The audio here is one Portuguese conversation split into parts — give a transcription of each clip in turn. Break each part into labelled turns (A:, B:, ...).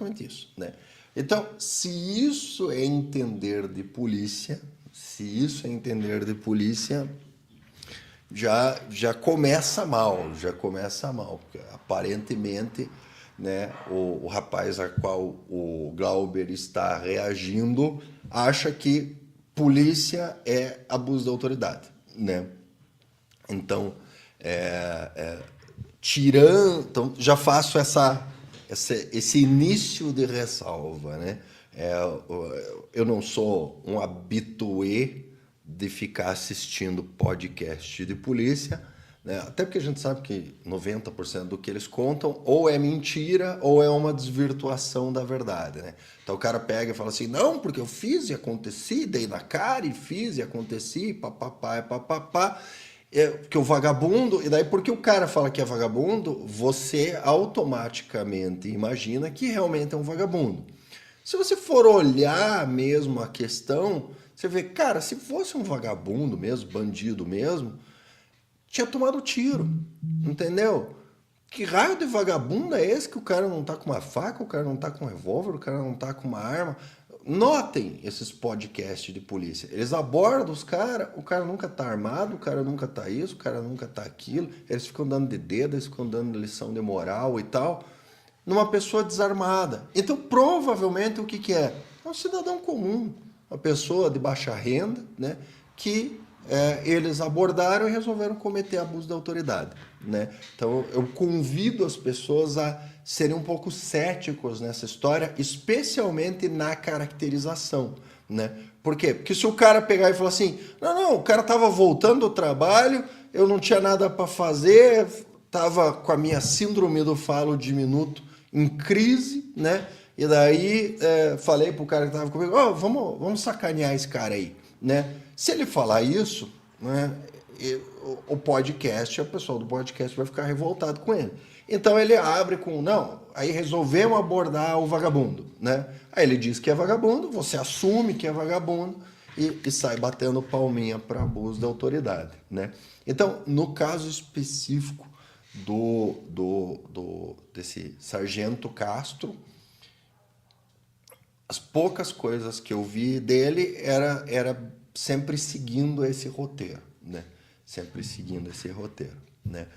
A: exatamente isso, né? Então, se isso é entender de polícia, já começa mal, porque aparentemente, né, o rapaz a qual o Glauber está reagindo acha que polícia é abuso da autoridade, né? Então, então já faço esse início de ressalva, né? Eu não sou um habitué de ficar assistindo podcast de polícia, né? Até porque a gente sabe que 90% do que eles contam ou é mentira ou é uma desvirtuação da verdade, né? Então o cara pega e fala assim, não, porque eu fiz e aconteci, dei na cara e fiz e aconteci, papapá, papapá. Que o vagabundo, e daí porque o cara fala que é vagabundo, você automaticamente imagina que realmente é um vagabundo. Se você for olhar mesmo a questão, você vê, cara, se fosse um vagabundo mesmo, bandido mesmo, tinha tomado tiro, entendeu? Que raio de vagabundo é esse que o cara não tá com uma faca, o cara não tá com um revólver, o cara não tá com uma arma? Notem esses podcasts de polícia. Eles abordam os caras, o cara nunca tá armado, o cara nunca tá isso, o cara nunca tá aquilo. Eles ficam dando de dedo, eles ficam dando lição de moral e tal, numa pessoa desarmada. Então, provavelmente, o que é? É um cidadão comum, uma pessoa de baixa renda, né, que eles abordaram e resolveram cometer abuso da autoridade, né? Então, eu convido as pessoas a serem um pouco céticos nessa história, especialmente na caracterização, né? Por quê? Porque se o cara pegar e falar assim, não, o cara estava voltando do trabalho, eu não tinha nada para fazer, estava com a minha síndrome do falo diminuto em crise, né? E daí falei pro cara que estava comigo, vamos sacanear esse cara aí, né? Se ele falar isso, né, o podcast, o pessoal do podcast vai ficar revoltado com ele. Então ele abre com, não, aí resolvemos abordar o vagabundo, né? Aí ele diz que é vagabundo, você assume que é vagabundo e sai batendo palminha para abuso da autoridade, né? Então, no caso específico desse Sargento Castro, as poucas coisas que eu vi dele era sempre seguindo esse roteiro, né? Sempre seguindo esse roteiro, né?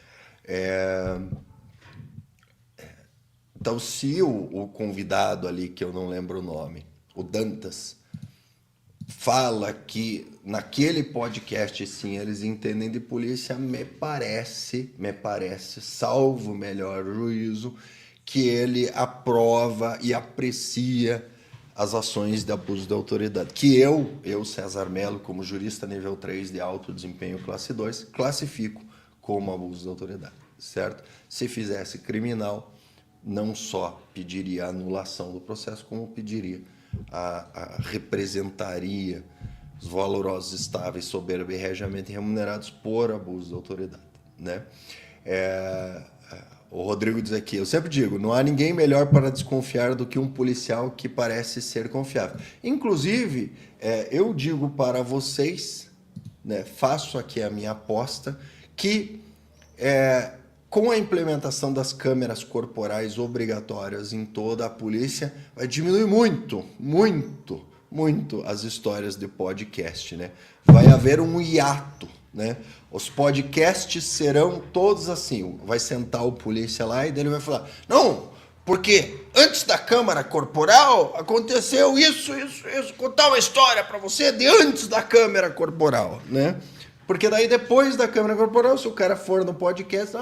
A: Então, se o convidado ali, que eu não lembro o nome, o Dantas, fala que naquele podcast, sim, eles entendem de polícia, me parece, salvo o melhor juízo, que ele aprova e aprecia as ações de abuso da autoridade, que eu, César Mello, como jurista nível 3 de alto desempenho classe 2, classifico como abuso da autoridade, certo? Se fizesse criminal, não só pediria a anulação do processo, como pediria representaria os valorosos, estáveis, soberbos e regiamente remunerados por abuso da autoridade, né? O Rodrigo diz aqui, eu sempre digo, não há ninguém melhor para desconfiar do que um policial que parece ser confiável. Inclusive, eu digo para vocês, né, faço aqui a minha aposta, que com a implementação das câmeras corporais obrigatórias em toda a polícia, vai diminuir muito as histórias de podcast, né? Vai haver um hiato, né? Os podcasts serão todos assim, vai sentar o polícia lá e dele vai falar, não, porque antes da câmara corporal aconteceu isso, contar uma história para você de antes da câmara corporal, né? Porque daí depois da câmera corporal, se o cara for no podcast,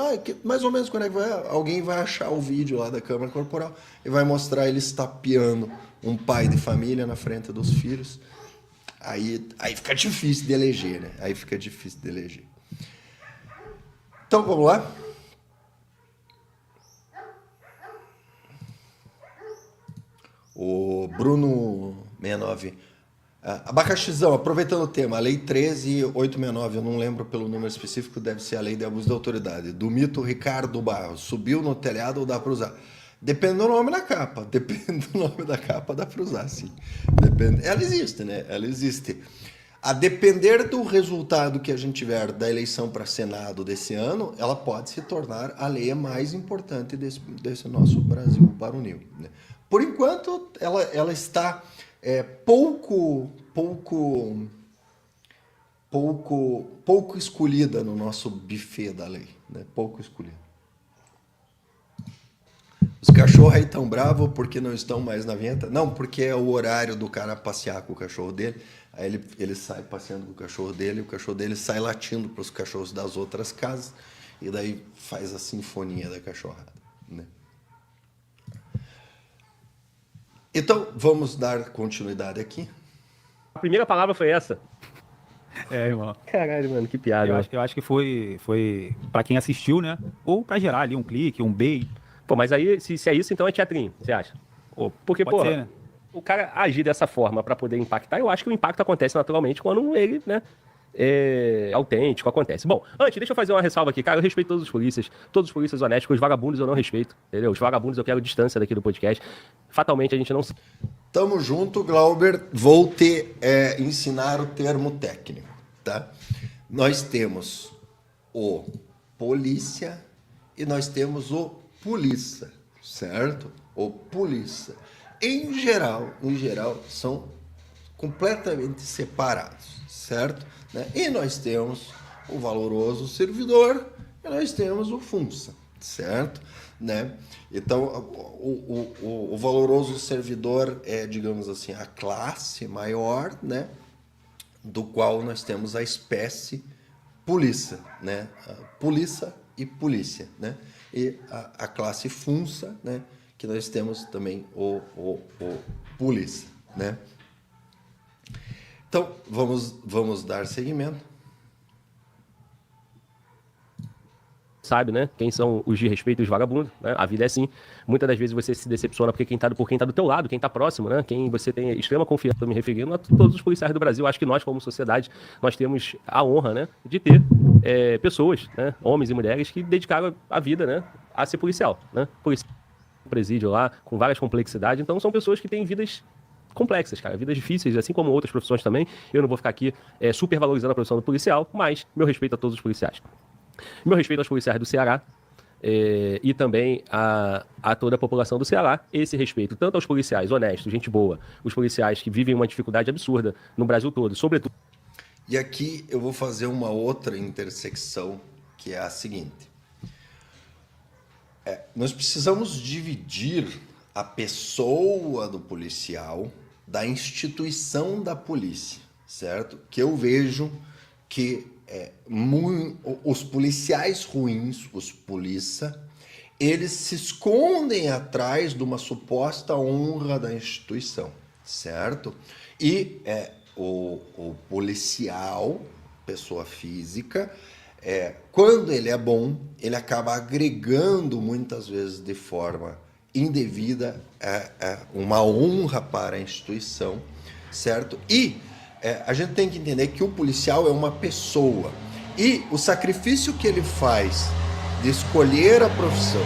A: mais ou menos quando é que alguém vai achar o vídeo lá da câmera corporal e vai mostrar ele estapeando um pai de família na frente dos filhos. Aí fica difícil de eleger, né? Então vamos lá? O Bruno 69. Abacaxizão, aproveitando o tema, a Lei 13.869, eu não lembro pelo número específico, deve ser a Lei de Abuso da Autoridade. Do mito Ricardo Barros, subiu no telhado ou dá para usar? Depende do nome da capa, dá para usar, sim. Ela existe, né? Ela existe. A depender do resultado que a gente tiver da eleição para Senado desse ano, ela pode se tornar a lei mais importante desse nosso Brasil baronil, né? por enquanto, ela está pouco escolhida no nosso buffet da lei, né? Pouco escolhida. Os cachorros aí estão bravos porque não estão mais na venta? Não, porque é o horário do cara passear com o cachorro dele. Aí ele sai passeando com o cachorro dele e o cachorro dele sai latindo para os cachorros das outras casas e daí faz a sinfonia da cachorrada, né? Então, vamos dar continuidade aqui.
B: A primeira palavra foi essa.
C: Irmão.
B: Caralho, mano, que piada.
C: Eu acho que foi pra quem assistiu, né? Ou pra gerar ali um clique, um bait.
B: Pô, mas aí, se é isso, então é teatrinho, você acha? Porque,
C: Pode
B: pô,
C: ser, né?
B: o cara agir dessa forma pra poder impactar, eu acho que o impacto acontece naturalmente quando ele, né, é autêntico, acontece. Bom, antes, deixa eu fazer uma ressalva aqui, cara, eu respeito todos os polícias honestos, os vagabundos eu não respeito, entendeu? Os vagabundos eu quero distância daqui do podcast. Fatalmente a gente não...
A: Tamo junto, Glauber. Vou te ensinar o termo técnico, tá? Nós temos o polícia e nós temos o polícia, certo? O polícia. Em geral, são completamente separados, certo? Né? E nós temos o valoroso servidor e nós temos o funça, certo? Né? Então, o valoroso servidor é, digamos assim, a classe maior, né? Do qual nós temos a espécie polícia, né? Polícia e polícia, né? E a classe funça, né? Que nós temos também o polícia, né? Então, vamos dar seguimento.
B: Sabe, né? Quem são os de respeito e os vagabundos, né? A vida é assim. Muitas das vezes você se decepciona por quem tá do teu lado, quem tá próximo, né? Quem você tem extrema confiança, tô me referindo a todos os policiais do Brasil. Acho que nós, como sociedade, nós temos a honra, né? De ter pessoas, né? Homens e mulheres que dedicaram a vida, né? A ser policial, né? Policial, presídio lá, com várias complexidades. Então, são pessoas que têm vidas complexas, cara, vidas difíceis, assim como outras profissões também. Eu não vou ficar aqui supervalorizando a profissão do policial, mas meu respeito a todos os policiais. Meu respeito aos policiais do Ceará e também a toda a população do Ceará. Esse respeito tanto aos policiais honestos, gente boa, os policiais que vivem uma dificuldade absurda no Brasil todo, sobretudo.
A: E aqui eu vou fazer uma outra intersecção, que é a seguinte. Nós precisamos dividir a pessoa do policial da instituição da polícia, certo? Que eu vejo que os policiais ruins, os polícia, eles se escondem atrás de uma suposta honra da instituição, certo? E o policial, pessoa física, quando ele é bom, ele acaba agregando muitas vezes de forma indevida uma honra para a instituição, certo? E a gente tem que entender que o policial é uma pessoa e o sacrifício que ele faz de escolher a profissão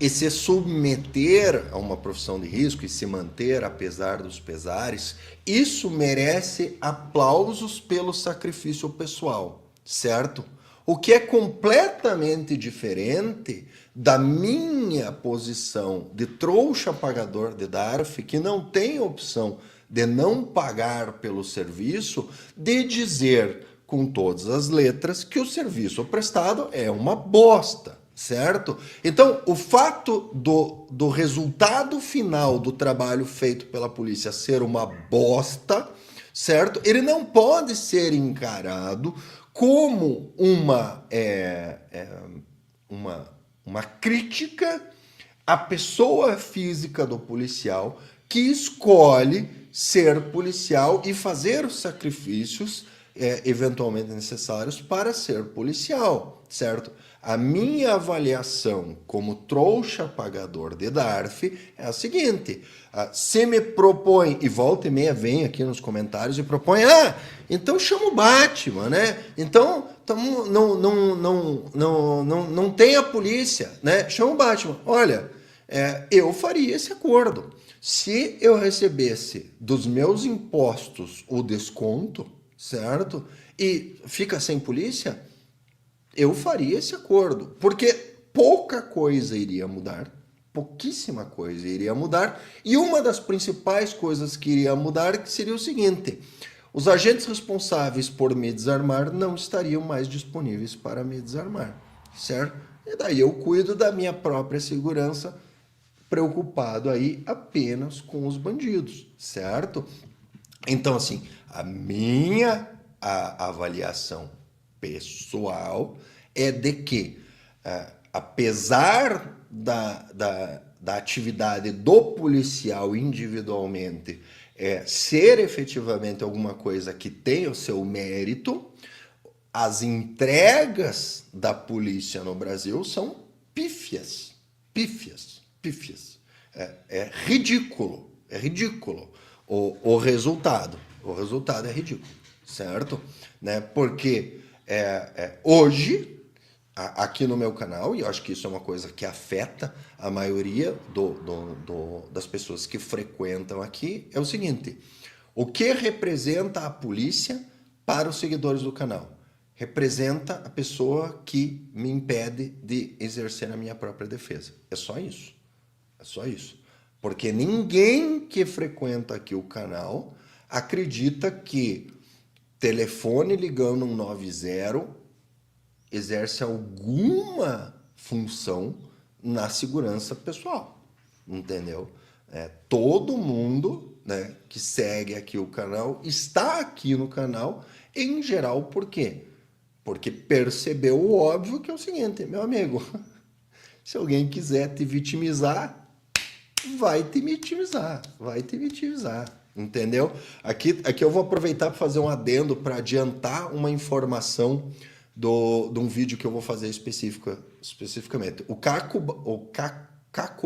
A: e se submeter a uma profissão de risco e se manter apesar dos pesares, isso merece aplausos pelo sacrifício pessoal, certo? O que é completamente diferente da minha posição de trouxa pagador de DARF, que não tem opção de não pagar pelo serviço, de dizer com todas as letras que o serviço prestado é uma bosta, certo? Então, o fato do resultado final do trabalho feito pela polícia ser uma bosta, certo? Ele não pode ser encarado como uma crítica à pessoa física do policial que escolhe ser policial e fazer os sacrifícios eventualmente necessários para ser policial, certo? A minha avaliação como trouxa pagador de DARF é a seguinte: se me propõe, e volta e meia vem aqui nos comentários e propõe, então chama o Batman, né? Então não tem a polícia, né? Chama o Batman. Olha, eu faria esse acordo. Se eu recebesse dos meus impostos o desconto, certo? E fica sem polícia, eu faria esse acordo. Porque pouca coisa iria mudar, pouquíssima coisa iria mudar, e uma das principais coisas que iria mudar seria o seguinte: os agentes responsáveis por me desarmar não estariam mais disponíveis para me desarmar, certo? E daí eu cuido da minha própria segurança, preocupado aí apenas com os bandidos, certo? Então, assim, a minha avaliação pessoal é de que, apesar da atividade do policial individualmente ser efetivamente alguma coisa que tem o seu mérito, as entregas da polícia no Brasil são pífias, pífias, pífias. É ridículo, o resultado. O resultado é ridículo, certo? Né? Porque hoje, aqui no meu canal, e eu acho que isso é uma coisa que afeta a maioria das pessoas que frequentam aqui, é o seguinte: o que representa a polícia para os seguidores do canal? Representa a pessoa que me impede de exercer a minha própria defesa. É só isso. É só isso. Porque ninguém que frequenta aqui o canal acredita que telefone ligando 190 exerce alguma função na segurança pessoal, entendeu? Todo mundo, né, que segue aqui o canal está aqui no canal, em geral, por quê? Porque percebeu o óbvio, que é o seguinte, meu amigo: se alguém quiser te vitimizar, vai te vitimizar, entendeu? Aqui eu vou aproveitar para fazer um adendo, para adiantar uma informação de um vídeo que eu vou fazer especificamente. O Caco